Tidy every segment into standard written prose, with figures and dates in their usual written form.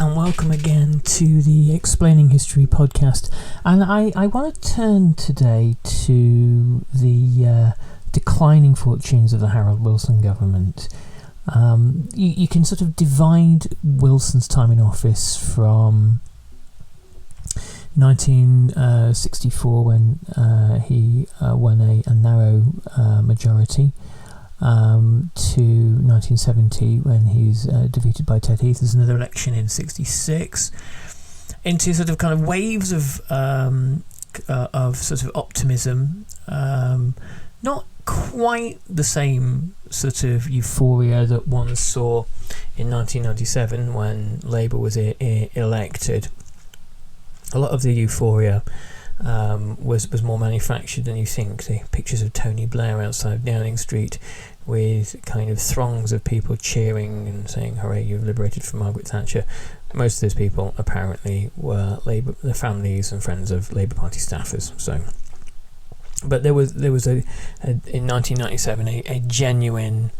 and welcome again to the Explaining History podcast. And I want to turn today to the declining fortunes of the Harold Wilson government. You can sort of divide Wilson's time in office from 1964 when he won a narrow majority, to 1970 when he's defeated by Ted Heath. There's another election in 66, into sort of kind of waves of sort of optimism, not quite the same sort of euphoria that one saw in 1997 when Labour was elected. A lot of the euphoria was more manufactured than you think. The pictures of Tony Blair outside Downing Street with kind of throngs of people cheering and saying, "Hooray, you've liberated from Margaret Thatcher." Most of those people apparently were the families and friends of Labour Party staffers. So, but there was in 1997 a genuine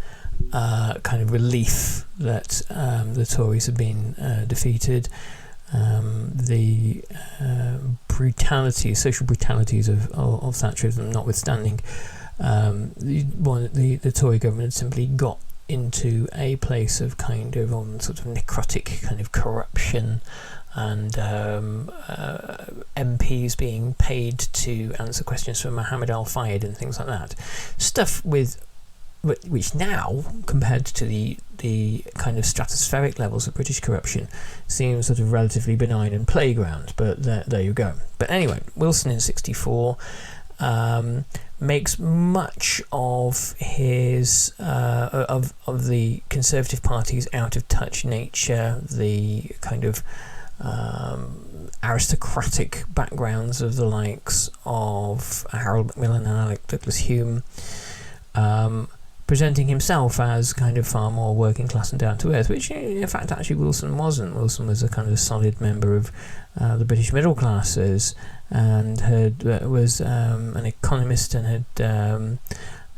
kind of relief that the Tories had been defeated. The social brutalities of Thatcherism notwithstanding, the Tory government had simply got into a place of kind of sort of necrotic kind of corruption, and MPs being paid to answer questions from Mohammed Al-Fayed and things like that. Stuff which now, compared to the kind of stratospheric levels of British corruption, seems sort of relatively benign and playground, but there you go. But anyway, Wilson in 64 makes much of his of the Conservative Party's out-of-touch nature, the kind of aristocratic backgrounds of the likes of Harold Macmillan and Alec Douglas-Hume, presenting himself as kind of far more working class and down to earth, which in fact actually Wilson wasn't. Wilson was a kind of solid member of the British middle classes, and was an economist, and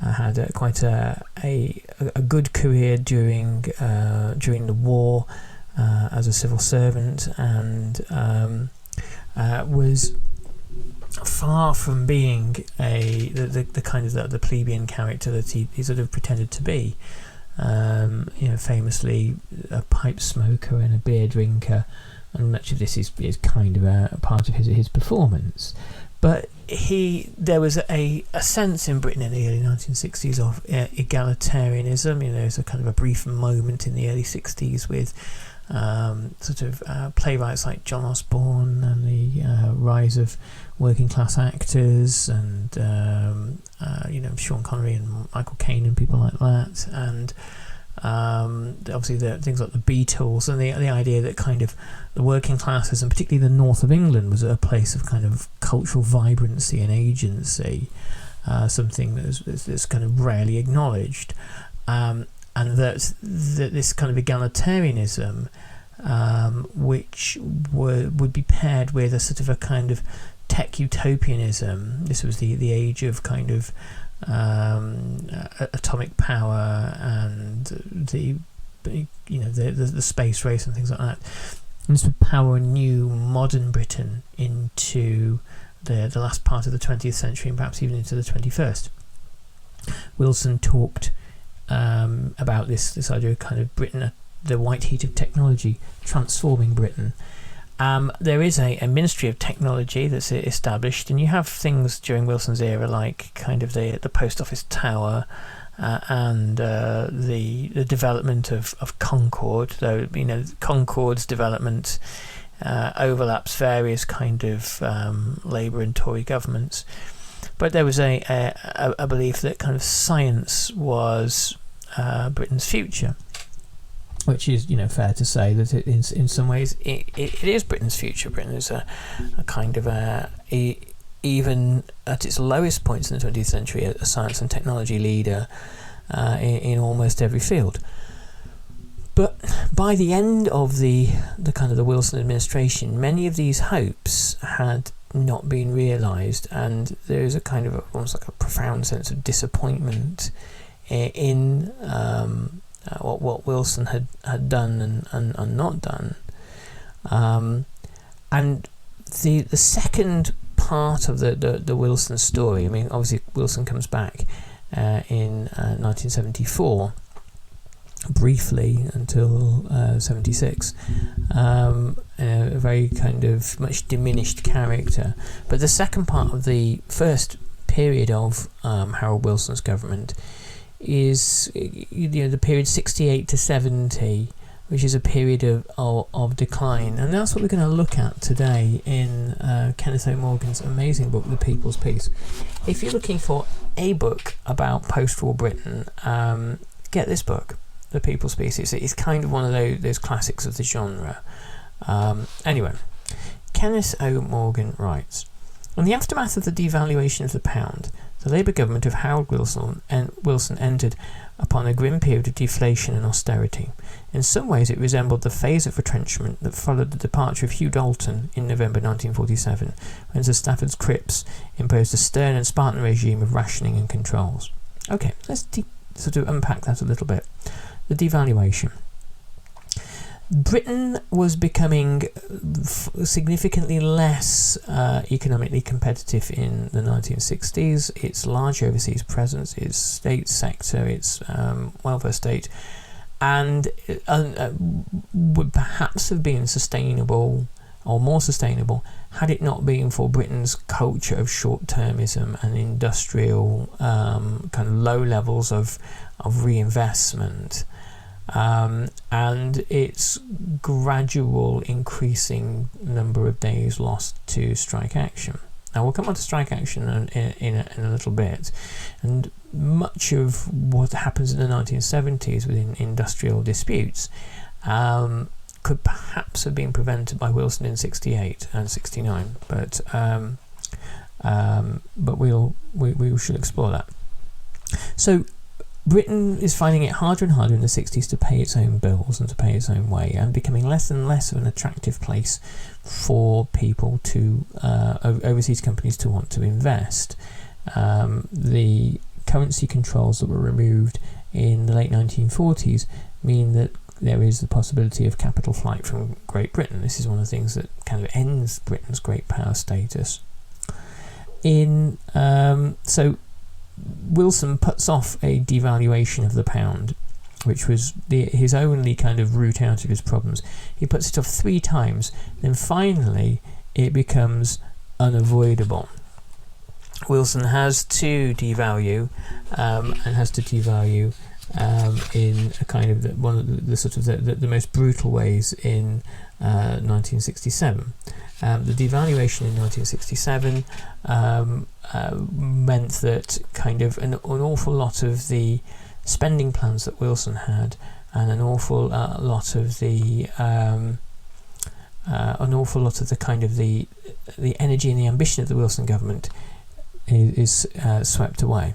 had quite a good career during the war as a civil servant, and was far from being the kind of the plebeian character that he sort of pretended to be. Famously a pipe smoker and a beer drinker, and much of this is kind of a part of his performance. But there was a sense in Britain in the early 1960s of egalitarianism. There's a kind of a brief moment in the early 60s with sort of playwrights like John Osborne and the rise of working class actors, and Sean Connery and Michael Caine and people like that, and obviously the things like the Beatles, and the idea that kind of the working classes, and particularly the north of England, was a place of kind of cultural vibrancy and agency, something that's kind of rarely acknowledged, and that this kind of egalitarianism, which would be paired with a sort of a kind of tech utopianism. This was the age of kind of atomic power and the space race and things like that. And this would power a new modern Britain into the last part of the 20th century, and perhaps even into the 21st. Wilson talked about this idea of kind of Britain, the white heat of technology, transforming Britain. There is a Ministry of Technology that's established, and you have things during Wilson's era like kind of the Post Office Tower, and the development of Concorde, though Concorde's development overlaps various kind of Labour and Tory governments. But there was a belief that kind of science was Britain's future, which is fair to say that in some ways it is Britain's future. Britain is a kind of even at its lowest points in the 20th century, a science and technology leader in almost every field. But by the end of the kind of the Wilson administration, many of these hopes had not been realised, and there is a kind of almost like a profound sense of disappointment in what Wilson had done and not done. And the second part of the Wilson story, I mean, obviously Wilson comes back in 1974, briefly until 76, a very kind of much diminished character. But the second part of the first period of Harold Wilson's government is the period 68 to 70, which is a period of decline, and that's what we're going to look at today in Kenneth O. Morgan's amazing book, The People's Peace. If you're looking for a book about post-war Britain, get this book, The People's Peace. It's kind of one of those classics of the genre. Anyway, Kenneth O. Morgan writes, in the aftermath of the devaluation of the pound, the Labour government of Harold Wilson entered upon a grim period of deflation and austerity. In some ways it resembled the phase of retrenchment that followed the departure of Hugh Dalton in November 1947, when Sir Stafford Cripps imposed a stern and Spartan regime of rationing and controls. Okay, let's sort of unpack that a little bit. The devaluation. Britain was becoming significantly less economically competitive in the 1960s. Its large overseas presence, its state sector, its welfare state, and would perhaps have been sustainable or more sustainable had it not been for Britain's culture of short-termism and industrial kind of low levels of reinvestment. And its gradual increasing number of days lost to strike action. Now we'll come on to strike action in a little bit, and much of what happens in the 1970s within industrial disputes could perhaps have been prevented by Wilson in 68 and 69, but we should explore that. So Britain is finding it harder and harder in the 60s to pay its own bills and to pay its own way, and becoming less and less of an attractive place for people to overseas companies to want to invest. The currency controls that were removed in the late 1940s mean that there is the possibility of capital flight from Great Britain. This is one of the things that kind of ends Britain's great power status. So Wilson puts off a devaluation of the pound, which was his only kind of route out of his problems. He puts it off 3 times, then finally it becomes unavoidable. Wilson has to devalue, and has to devalue in a kind of one of the sort of the most brutal ways in 1967. The devaluation in 1967 meant that kind of an awful lot of the spending plans that Wilson had, and an awful lot of the kind of the energy and the ambition of the Wilson government is swept away.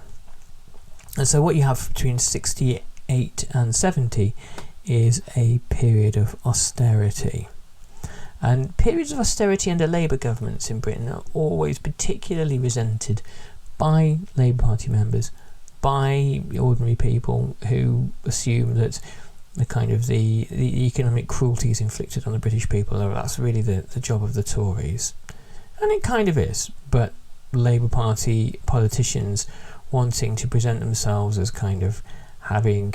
And so what you have between 68 and 70 is a period of austerity. And periods of austerity under Labour governments in Britain are always particularly resented by Labour Party members, by ordinary people who assume that the kind of the economic cruelties inflicted on the British people, that's really the job of the Tories. And it kind of is, but Labour Party politicians wanting to present themselves as kind of having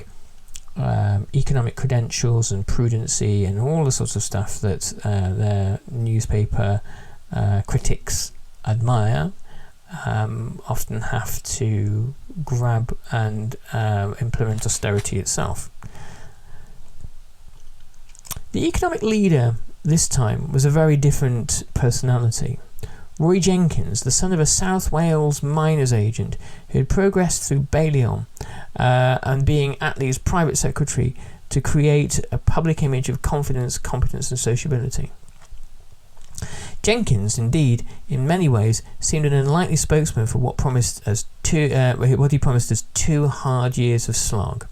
economic credentials and prudency and all the sorts of stuff that their newspaper critics admire, often have to grab and implement austerity itself. The economic leader this time was a very different personality. Roy Jenkins, the son of a South Wales miners agent who had progressed through Balliol and being Attlee's private secretary to create a public image of confidence, competence and sociability. Jenkins, indeed, in many ways, seemed an unlikely spokesman for what he promised as 2 hard years of slog.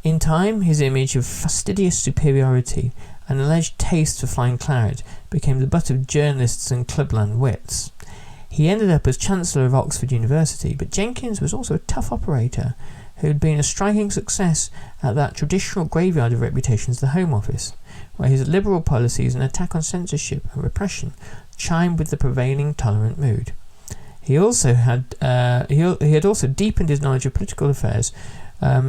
In time, his image of fastidious superiority and alleged taste for flying claret became the butt of journalists and clubland wits. He ended up as Chancellor of Oxford University, but Jenkins was also a tough operator who had been a striking success at that traditional graveyard of reputations, the Home Office, where his liberal policies and attack on censorship and repression chimed with the prevailing tolerant mood. He had also deepened his knowledge of political affairs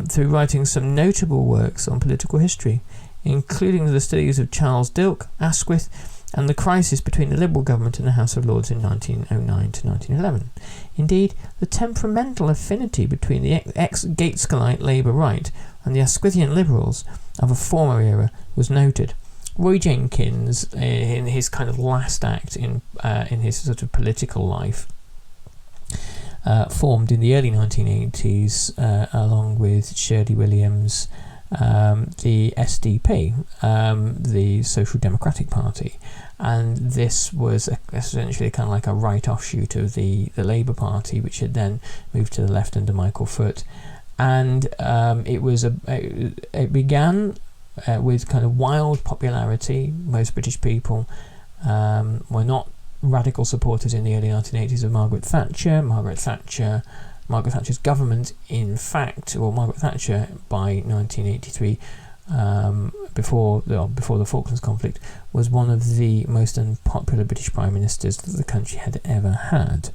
through writing some notable works on political history, including the studies of Charles Dilke, Asquith, and the crisis between the Liberal government and the House of Lords in 1909 to 1911. Indeed, the temperamental affinity between the ex-Gatescalite Labour right and the Asquithian Liberals of a former era was noted. Roy Jenkins, in his kind of last act in his sort of political life, formed in the early 1980s along with Shirley Williams, the SDP, the Social Democratic Party, and this was essentially kind of like a right offshoot of the Labour Party, which had then moved to the left under Michael Foot, and it began with kind of wild popularity. Most British people were not radical supporters in the early 1980s of Margaret Thatcher. Margaret Thatcher's government, in fact, or Margaret Thatcher by 1983, before the Falklands conflict, was one of the most unpopular British prime ministers that the country had ever had.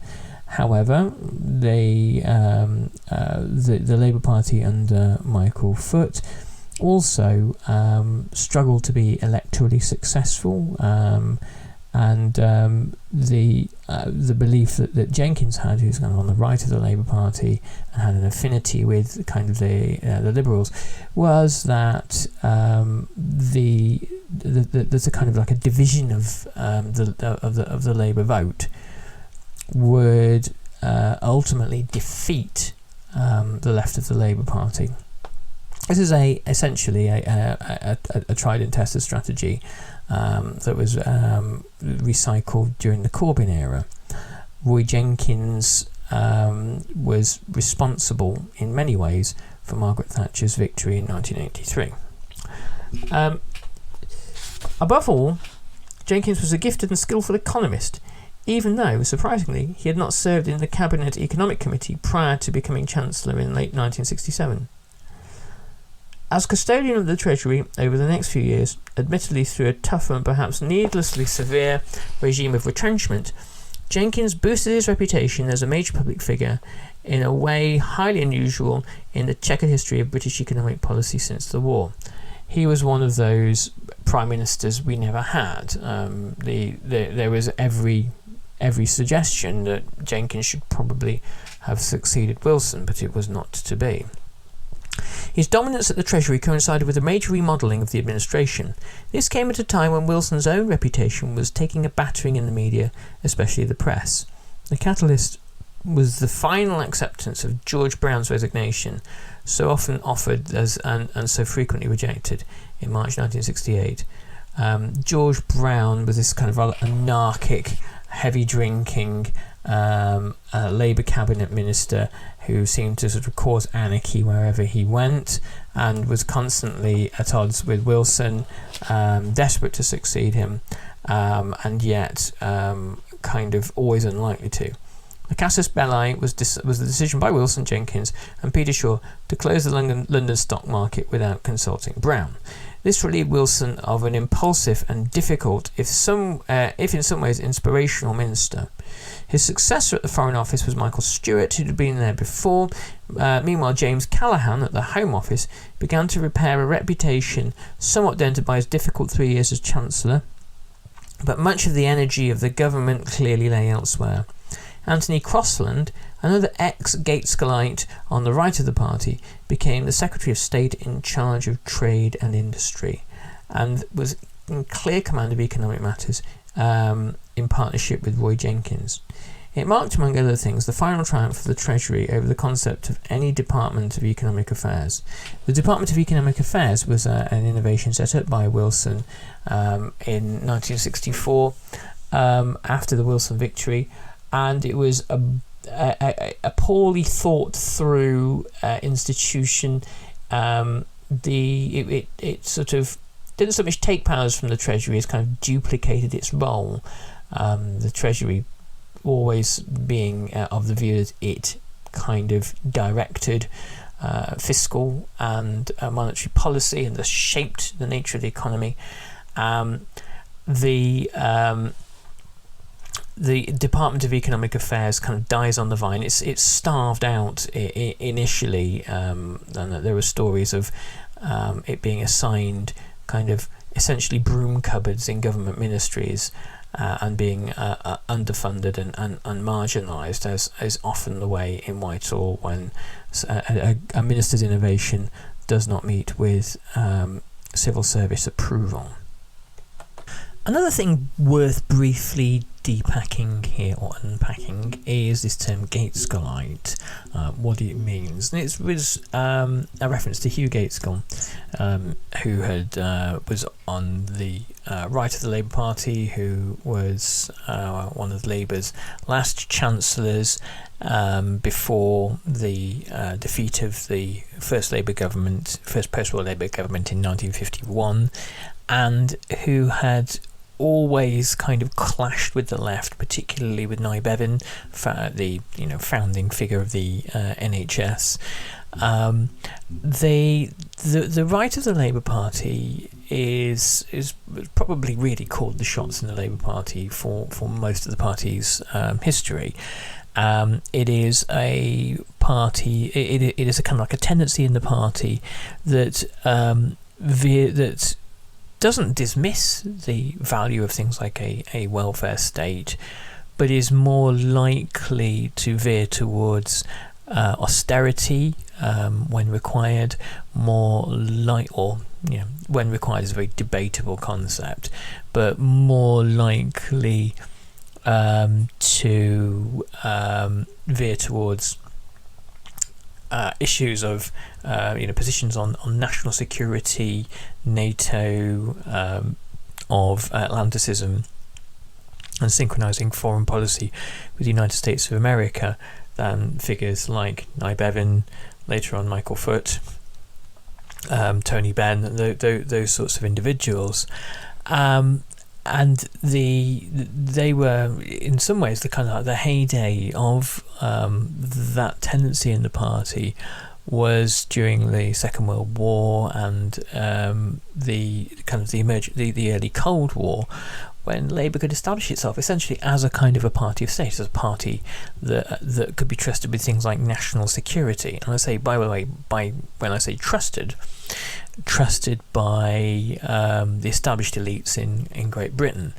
However, the Labour Party under Michael Foot also struggled to be electorally successful, and the belief that Jenkins had, who's kind of on the right of the Labour Party and had an affinity with kind of the Liberals, was that there's a kind of like a division of the Labour vote would ultimately defeat the left of the Labour Party. This is essentially a tried and tested strategy that was recycled during the Corbyn era. Roy Jenkins was responsible in many ways for Margaret Thatcher's victory in 1983. Above all, Jenkins was a gifted and skillful economist, even though, surprisingly, he had not served in the Cabinet Economic Committee prior to becoming Chancellor in late 1967. As custodian of the Treasury over the next few years, admittedly through a tougher and perhaps needlessly severe regime of retrenchment, Jenkins boosted his reputation as a major public figure in a way highly unusual in the checkered history of British economic policy since the war. He was one of those prime ministers we never had. There was every suggestion that Jenkins should probably have succeeded Wilson, but it was not to be. His dominance at the Treasury coincided with a major remodelling of the administration. This came at a time when Wilson's own reputation was taking a battering in the media, especially the press. The catalyst was the final acceptance of George Brown's resignation, so often offered and so frequently rejected, in March 1968. George Brown was this kind of anarchic, heavy-drinking Labour cabinet minister who seemed to sort of cause anarchy wherever he went, and was constantly at odds with Wilson, desperate to succeed him, and yet kind of always unlikely to. The casus belli was the decision by Wilson, Jenkins and Peter Shaw to close the London stock market without consulting Brown. This relieved Wilson of an impulsive and difficult, if in some ways inspirational, minister. His successor at the Foreign Office was Michael Stewart, who had been there before. Meanwhile, James Callaghan at the Home Office began to repair a reputation somewhat dented by his difficult 3 years as Chancellor, but much of the energy of the government clearly lay elsewhere. Anthony Crossland, another ex-Gatescalite on the right of the party, became the Secretary of State in charge of trade and industry, and was in clear command of economic matters in partnership with Roy Jenkins. It marked, among other things, the final triumph of the Treasury over the concept of any Department of Economic Affairs. The Department of Economic Affairs was an innovation set up by Wilson in 1964 after the Wilson victory, and it was a poorly thought through institution. It sort of didn't so much take powers from the Treasury as kind of duplicated its role. The Treasury always being of the view that it kind of directed fiscal and monetary policy, and thus shaped the nature of the economy. The Department of Economic Affairs kind of dies on the vine. It's starved out initially, and there were stories of it being assigned kind of essentially broom cupboards in government ministries, and being underfunded and marginalised, as is often the way in Whitehall when a minister's innovation does not meet with civil service approval. Another thing worth briefly depacking here or unpacking is this term Gaitskellite, what it means. And it was a reference to Hugh Gaitskell, who was on the right of the Labour Party, who was one of Labour's last chancellors before the defeat of the first post-war Labour government in 1951, and who had always kind of clashed with the left, particularly with Nye Bevan, the founding figure of the NHS. The right of the Labour Party is probably really called the shots in the Labour Party for most of the party's history. It is a party. It is a kind of like a tendency in the party that that doesn't dismiss the value of things like a welfare state, but is more likely to veer towards austerity when required, when required is a very debatable concept, but more likely to veer towards issues of positions on national security, NATO, of Atlanticism, and synchronizing foreign policy with the United States of America than figures like Nye Bevan, later on Michael Foot, Tony Benn, those sorts of individuals. And they were in some ways the kind of the heyday of that tendency in the party was during the Second World War and the early Cold War, when Labour could establish itself essentially as a kind of a party of state, as a party that could be trusted with things like national security. And I say, by the way, when I say trusted by the established elites in Great Britain,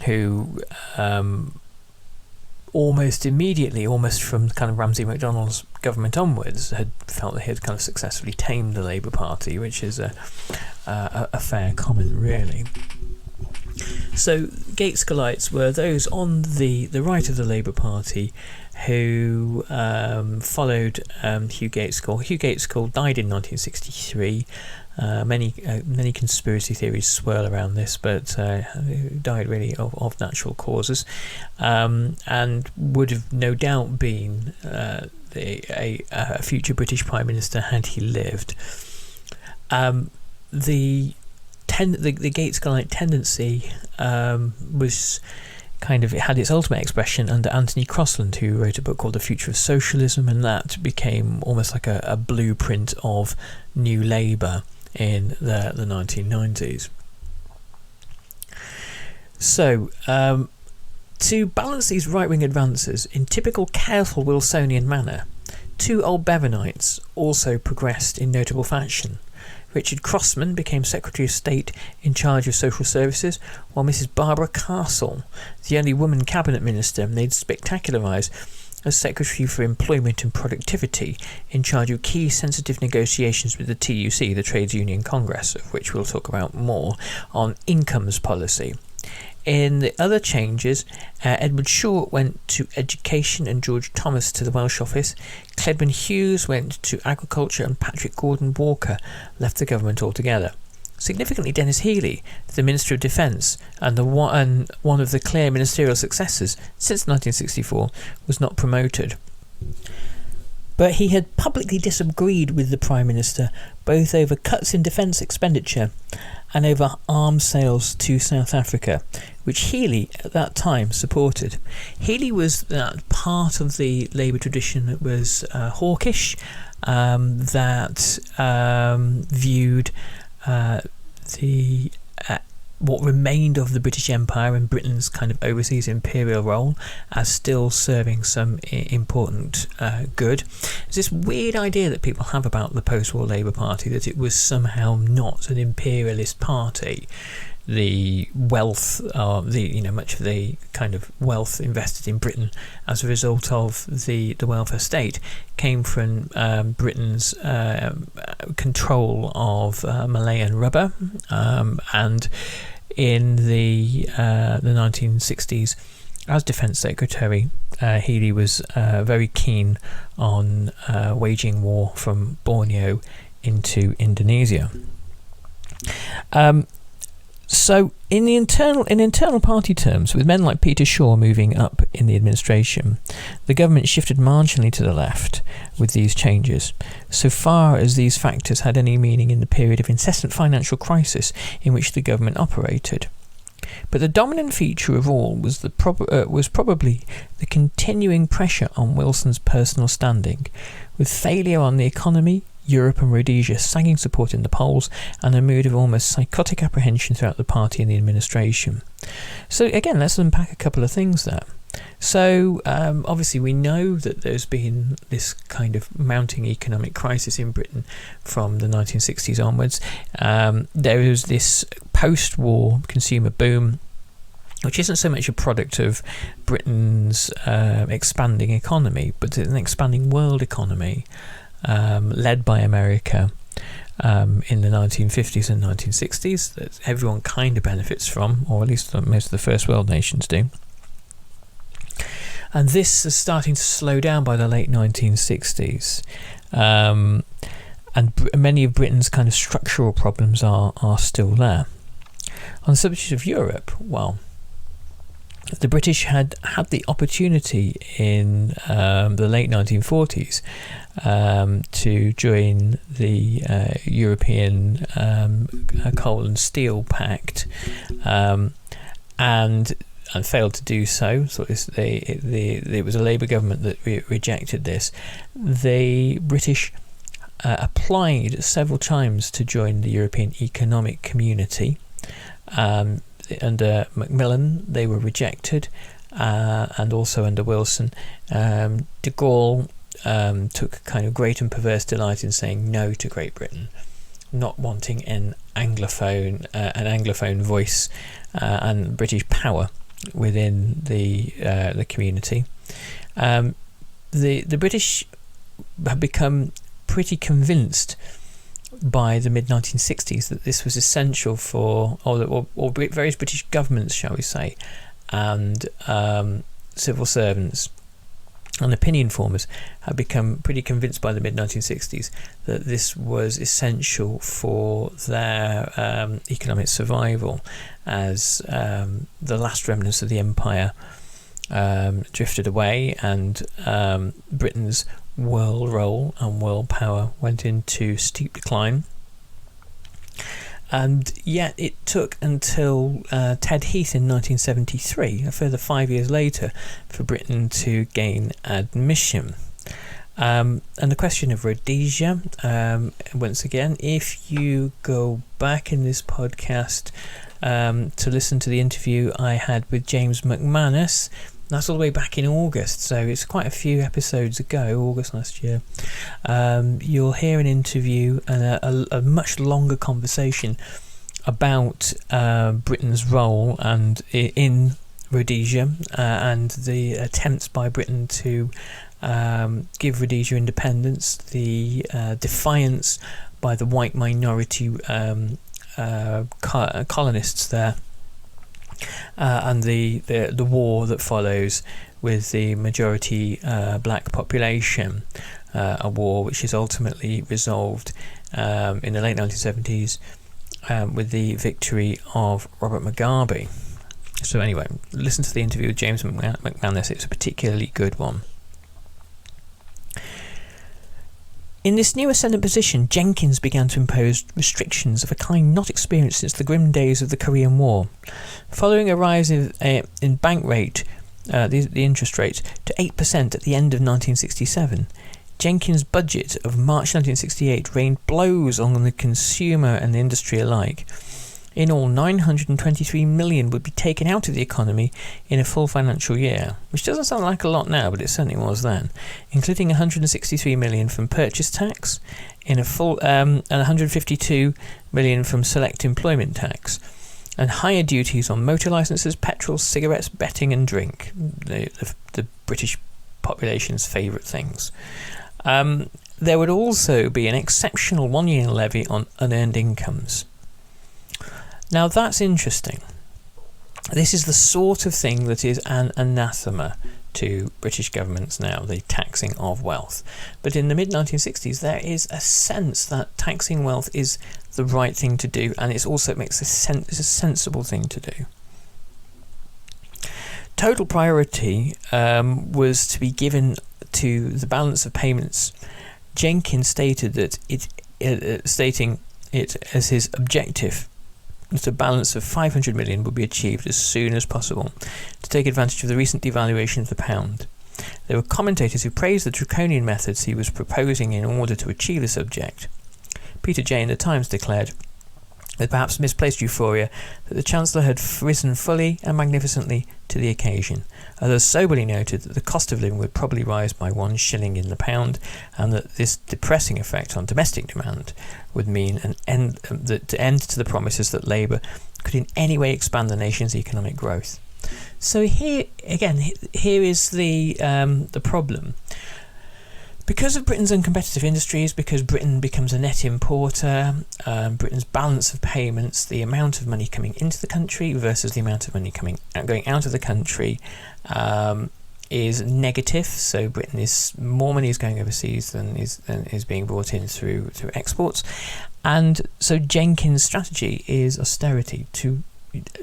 who almost immediately, almost from kind of Ramsay MacDonald's government onwards, had felt that he had kind of successfully tamed the Labour Party, which is a fair comment, really. So Gaitskellites were those on the right of the Labour Party who followed Hugh Gaitskell. Hugh Gaitskell died in 1963. Many conspiracy theories swirl around this, but died really of natural causes, and would have no doubt been a future British Prime Minister had he lived. The Gaitskellite tendency was kind of, it had its ultimate expression under Anthony Crosland, who wrote a book called The Future of Socialism, and that became almost like a blueprint of New Labour in the 1990s. So, to balance these right-wing advances in typical careful Wilsonian manner, two old Bevanites also progressed in notable fashion. Richard Crossman became Secretary of State in charge of social services, while Mrs. Barbara Castle, the only woman cabinet minister, made spectacular rise as Secretary for Employment and Productivity, in charge of key sensitive negotiations with the TUC, the Trades Union Congress, of which we'll talk about more, on incomes policy. In the other changes, Edward Short went to Education and George Thomas to the Welsh Office, Cledman Hughes went to Agriculture, and Patrick Gordon Walker left the government altogether. Significantly, Dennis Healey, the Minister of Defence and one of the clear ministerial successors since 1964, was not promoted. But he had publicly disagreed with the Prime Minister, both over cuts in defence expenditure and over arms sales to South Africa, which Healey at that time supported. Healey was that part of the Labour tradition that was hawkish that viewed what remained of the British Empire and Britain's kind of overseas imperial role as still serving some important good. There's this weird idea that people have about the post-war Labour Party, that it was somehow not an imperialist party. The wealth, much of the kind of wealth invested in Britain as a result of the welfare state came from Britain's control of Malayan rubber, and in the 1960s, as Defence Secretary, Healey was very keen on waging war from Borneo into Indonesia. So in internal party terms, with men like Peter Shaw moving up in the administration, the government shifted marginally to the left with these changes, so far as these factors had any meaning in the period of incessant financial crisis in which the government operated. But the dominant feature of all was probably the continuing pressure on Wilson's personal standing, with failure on the economy, Europe and Rhodesia sagging support in the polls, and a mood of almost psychotic apprehension throughout the party and the administration. So again, let's unpack a couple of things there. So obviously we know that there's been this kind of mounting economic crisis in Britain from the 1960s onwards. There was this post-war consumer boom, which isn't so much a product of Britain's expanding economy, but an expanding world economy, led by America in the 1950s and 1960s, that everyone kind of benefits from, or at least most of the first world nations do. And this is starting to slow down by the late 1960s. And many of Britain's kind of structural problems are still there. On the subject of Europe, well, the British had the opportunity in the late 1940s to join the European Coal and Steel Pact, and failed to do so. So it was a Labour government that rejected this. The British applied several times to join the European Economic Community. Under Macmillan, they were rejected, and also under Wilson. De Gaulle took kind of great and perverse delight in saying no to Great Britain, not wanting an Anglophone voice and British power within the community. The British had become pretty convinced by the mid-1960s that this was essential for, or various British governments, shall we say, and civil servants and opinion formers had become pretty convinced by the mid-1960s that this was essential for their economic survival, as the last remnants of the empire drifted away, and Britain's world role and world power went into steep decline. And yet it took until Ted Heath in 1973, a further 5 years later, for Britain to gain admission. And the question of Rhodesia, once again, if you go back in this podcast to listen to the interview I had with James McManus, that's all the way back in August, so it's quite a few episodes ago, August last year. You'll hear an interview and a much longer conversation about Britain's role and in Rhodesia, and the attempts by Britain to give Rhodesia independence, the defiance by the white minority colonists there, and the war that follows with the majority black population, a war which is ultimately resolved in the late 1970s with the victory of Robert Mugabe. So anyway, listen to the interview with James McManus, it's a particularly good one. In this new ascendant position, Jenkins began to impose restrictions of a kind not experienced since the grim days of the Korean War. Following a rise in bank rate, the interest rate, to 8% at the end of 1967, Jenkins' budget of March 1968 rained blows on the consumer and the industry alike. In all, 923 million would be taken out of the economy in a full financial year, which doesn't sound like a lot now, but it certainly was then, including 163 million from purchase tax in a full and 152 million from select employment tax, and higher duties on motor licences, petrol, cigarettes, betting and drink, the British population's favourite things. There would also be an exceptional one-year levy on unearned incomes. Now that's interesting. This is the sort of thing that is an anathema to British governments now, the taxing of wealth. But in the mid-1960s, there is a sense that taxing wealth is the right thing to do, and it's a sensible thing to do. Total priority was to be given to the balance of payments. Jenkins stated that stating it as his objective that a balance of 500 million would be achieved as soon as possible to take advantage of the recent devaluation of the pound. There were commentators who praised the draconian methods he was proposing in order to achieve this object. Peter Jay in the Times declared, with perhaps misplaced euphoria, that the Chancellor had risen fully and magnificently to the occasion. Others soberly noted that the cost of living would probably rise by 1 shilling in the pound, and that this depressing effect on domestic demand would mean an end to the promises that Labour could in any way expand the nation's economic growth. So here is the problem. Because of Britain's uncompetitive industries, because Britain becomes a net importer, Britain's balance of payments, the amount of money coming into the country versus the amount of money going out of the country is negative. So more money is going overseas than is being brought in through exports, and so Jenkins' strategy is austerity, to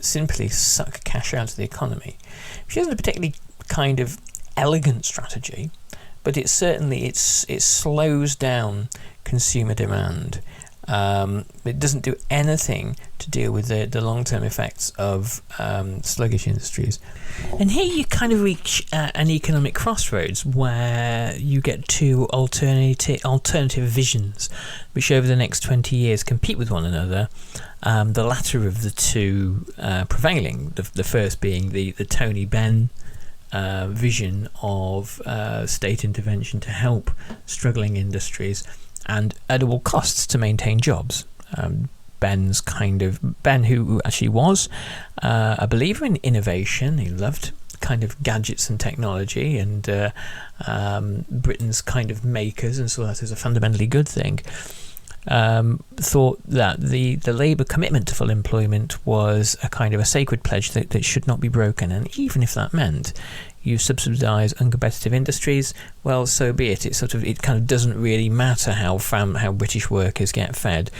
simply suck cash out of the economy, which isn't a particularly kind of elegant strategy. But it slows down consumer demand. It doesn't do anything to deal with the long-term effects of sluggish industries. And here you kind of reach an economic crossroads where you get two alternative visions, which over the next 20 years compete with one another. The latter of the two prevailing, the first being the Tony Benn vision of state intervention to help struggling industries and at all costs to maintain jobs. Ben, who actually was a believer in innovation, he loved kind of gadgets and technology and Britain's kind of makers, and saw that as a fundamentally good thing. Thought that the Labour commitment to full employment was a kind of a sacred pledge that should not be broken, and even if that meant you subsidise uncompetitive industries, well, so be it. It kind of doesn't really matter how British workers get fed,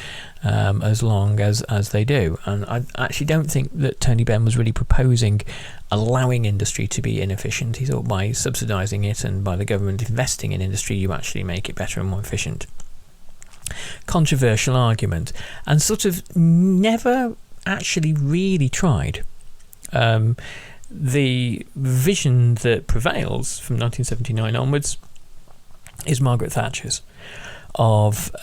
as long as they do. And I actually don't think that Tony Benn was really proposing allowing industry to be inefficient. He thought by subsidising it and by the government investing in industry, you actually make it better and more efficient. Controversial argument, and sort of never actually really tried. The vision that prevails from 1979 onwards is Margaret Thatcher's, of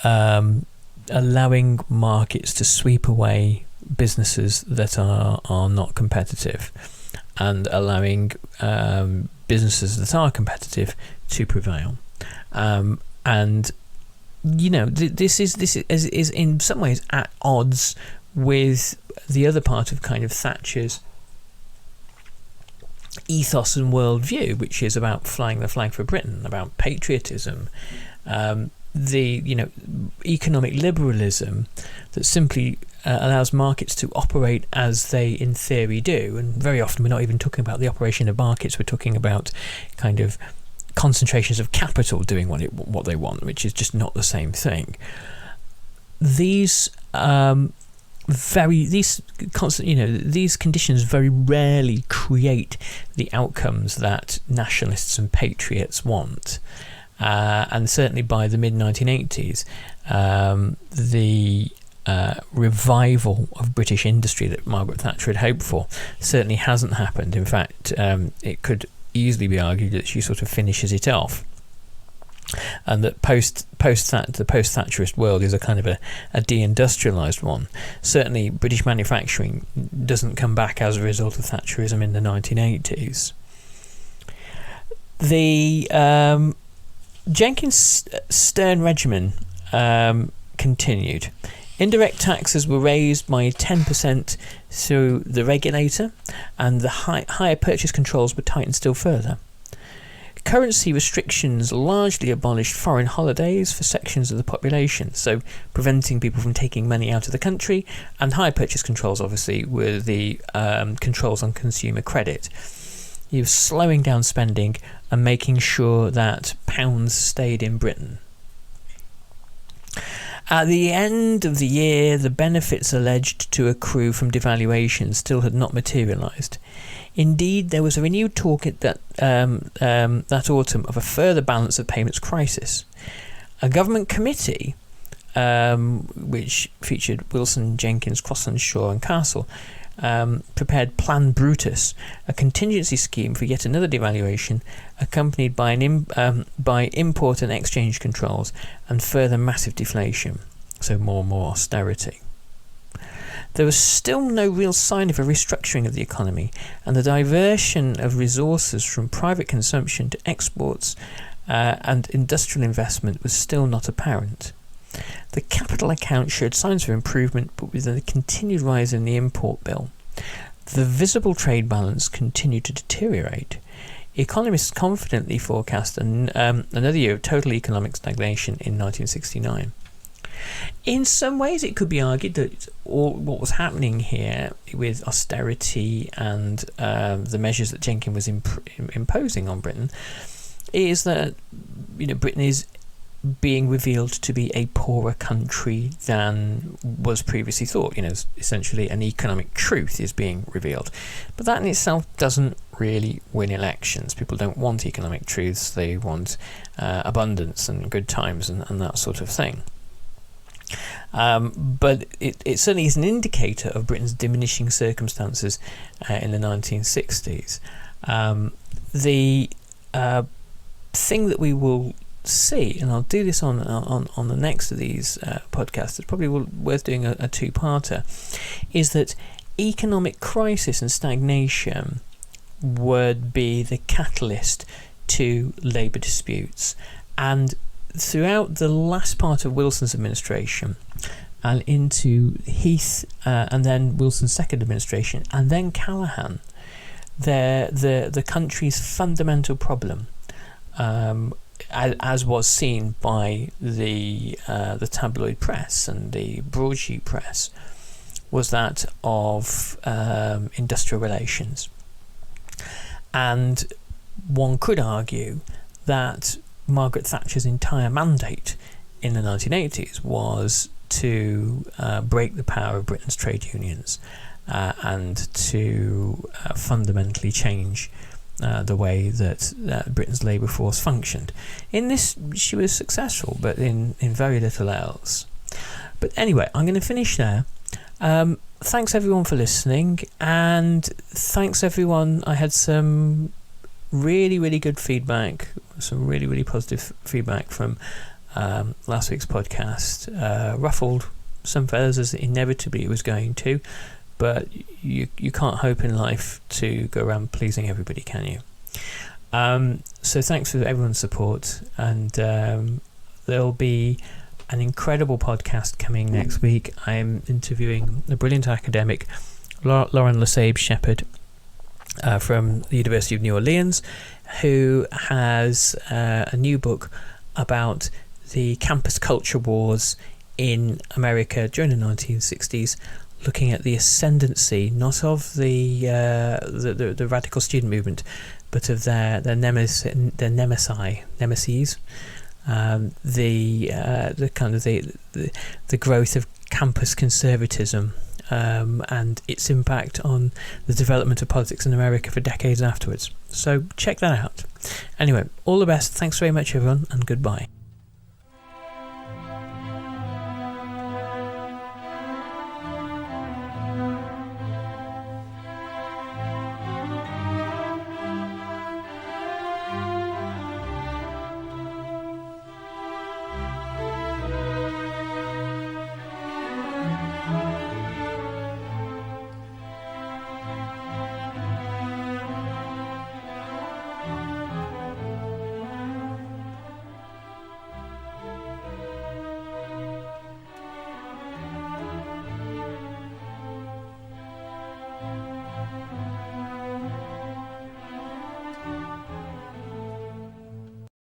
allowing markets to sweep away businesses that are not competitive, and allowing businesses that are competitive to prevail. And you know, this is in some ways at odds with the other part of kind of Thatcher's ethos and worldview, which is about flying the flag for Britain, about patriotism, the economic liberalism that simply allows markets to operate as they in theory do. And very often we're not even talking about the operation of markets, we're talking about kind of concentrations of capital doing what they want, which is just not the same thing. These conditions very rarely create the outcomes that nationalists and patriots want, and certainly by the mid-1980s, the revival of British industry that Margaret Thatcher had hoped for certainly hasn't happened. In fact, it could easily be argued that she sort of finishes it off. and that the post-Thatcherist world is a kind of a deindustrialised one. Certainly, British manufacturing doesn't come back as a result of Thatcherism in the 1980s. The Jenkins' stern regimen continued. Indirect taxes were raised by 10% through the regulator, and the higher purchase controls were tightened still further. Currency restrictions largely abolished foreign holidays for sections of the population, so preventing people from taking money out of the country, and higher purchase controls obviously were the controls on consumer credit. He was slowing down spending and making sure that pounds stayed in Britain. At the end of the year, the benefits alleged to accrue from devaluation still had not materialised. Indeed, there was a renewed talk that autumn of a further balance of payments crisis. A government committee, which featured Wilson, Jenkins, Crosland, Shaw and Castle, prepared Plan Brutus, a contingency scheme for yet another devaluation, accompanied by by import and exchange controls and further massive deflation, so more and more austerity. There was still no real sign of a restructuring of the economy, and the diversion of resources from private consumption to exports and industrial investment was still not apparent. The capital account showed signs of improvement, but with a continued rise in the import bill. The visible trade balance continued to deteriorate. Economists confidently forecast another year of total economic stagnation in 1969. In some ways, it could be argued that what was happening here with austerity and the measures that Jenkins was imposing on Britain is that Britain is being revealed to be a poorer country than was previously thought. Essentially an economic truth is being revealed. But that in itself doesn't really win elections. People don't want economic truths. They want abundance and good times and that sort of thing. But it certainly is an indicator of Britain's diminishing circumstances in the 1960s. The thing that we will see, and I'll do this on the next of these podcasts, it's probably worth doing a two-parter, is that economic crisis and stagnation would be the catalyst to labour disputes. And throughout the last part of Wilson's administration and into Heath and then Wilson's second administration and then Callaghan, the country's fundamental problem, as was seen by the tabloid press and the broadsheet press, was that of industrial relations. And one could argue that Margaret Thatcher's entire mandate in the 1980s was to break the power of Britain's trade unions and to fundamentally change the way that Britain's labour force functioned. In this, she was successful, but in very little else. But anyway, I'm going to finish there. Thanks everyone for listening, and thanks everyone. I had some really, really good feedback, some really, really positive feedback from last week's podcast. Ruffled some feathers, as inevitably it was going to, but you can't hope in life to go around pleasing everybody, can you? So thanks for everyone's support, and there'll be an incredible podcast coming next week. I am interviewing a brilliant academic, Lauren Lesage-Shepherd, from the University of New Orleans, who has a new book about the campus culture wars in America during the 1960s, looking at the ascendancy not of the radical student movement, but of their nemesis, the kind of the growth of campus conservatism and its impact on the development of politics in America for decades afterwards. So check that out. Anyway, all the best. Thanks very much, everyone, and goodbye.